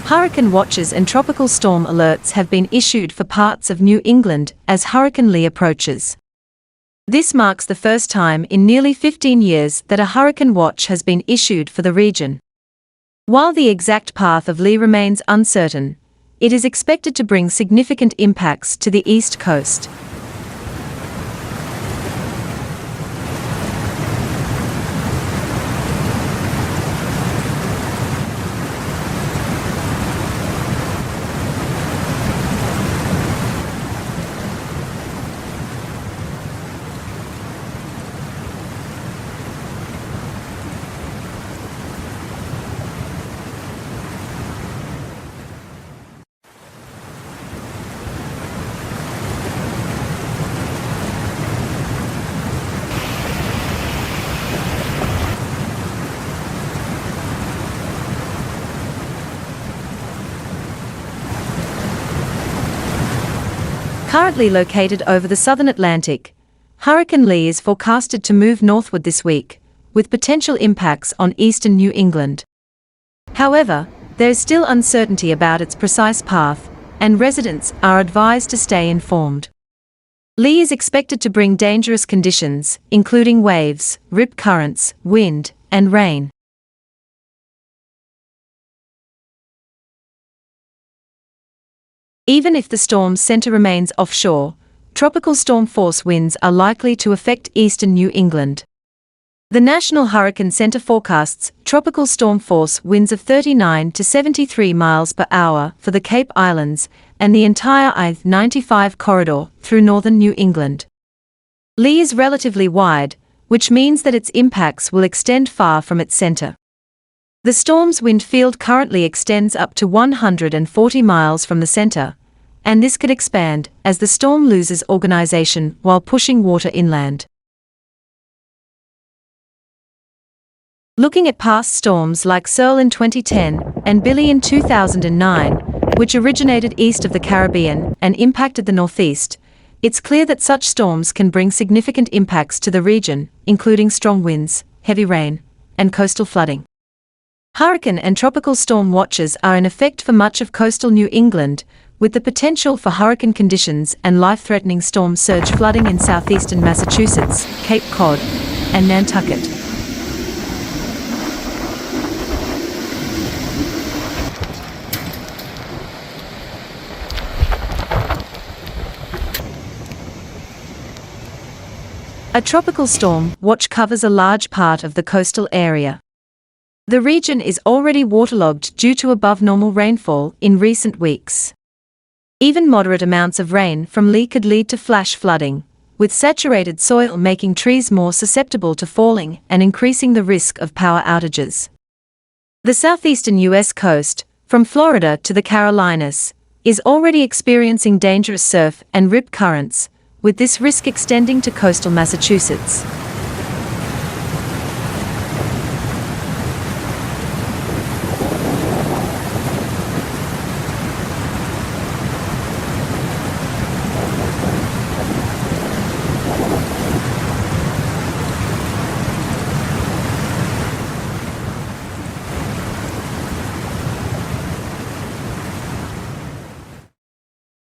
Hurricane watches and tropical storm alerts have been issued for parts of New England as Hurricane Lee approaches. This marks the first time in nearly 15 years that a hurricane watch has been issued for the region. While the exact path of Lee remains uncertain, it is expected to bring significant impacts to the East Coast. Currently located over the southern Atlantic, Hurricane Lee is forecasted to move northward this week, with potential impacts on eastern New England. However, there is still uncertainty about its precise path, and residents are advised to stay informed. Lee is expected to bring dangerous conditions, including waves, rip currents, wind, and rain. Even if the storm's center remains offshore, tropical storm force winds are likely to affect eastern New England. The National Hurricane Center forecasts tropical storm force winds of 39 to 73 miles per hour for the Cape Islands and the entire I-95 corridor through northern New England. Lee is relatively wide, which means that its impacts will extend far from its center. The storm's wind field currently extends up to 140 miles from the center, and this could expand as the storm loses organization while pushing water inland. Looking at past storms like Searle in 2010 and Billy in 2009, which originated east of the Caribbean and impacted the Northeast, it's clear that such storms can bring significant impacts to the region, including strong winds, heavy rain, and coastal flooding. Hurricane and tropical storm watches are in effect for much of coastal New England, with the potential for hurricane conditions and life-threatening storm surge flooding in southeastern Massachusetts, Cape Cod, and Nantucket. A tropical storm watch covers a large part of the coastal area. The region is already waterlogged due to above-normal rainfall in recent weeks. Even moderate amounts of rain from Lee could lead to flash flooding, with saturated soil making trees more susceptible to falling and increasing the risk of power outages. The southeastern U.S. coast, from Florida to the Carolinas, is already experiencing dangerous surf and rip currents, with this risk extending to coastal Massachusetts.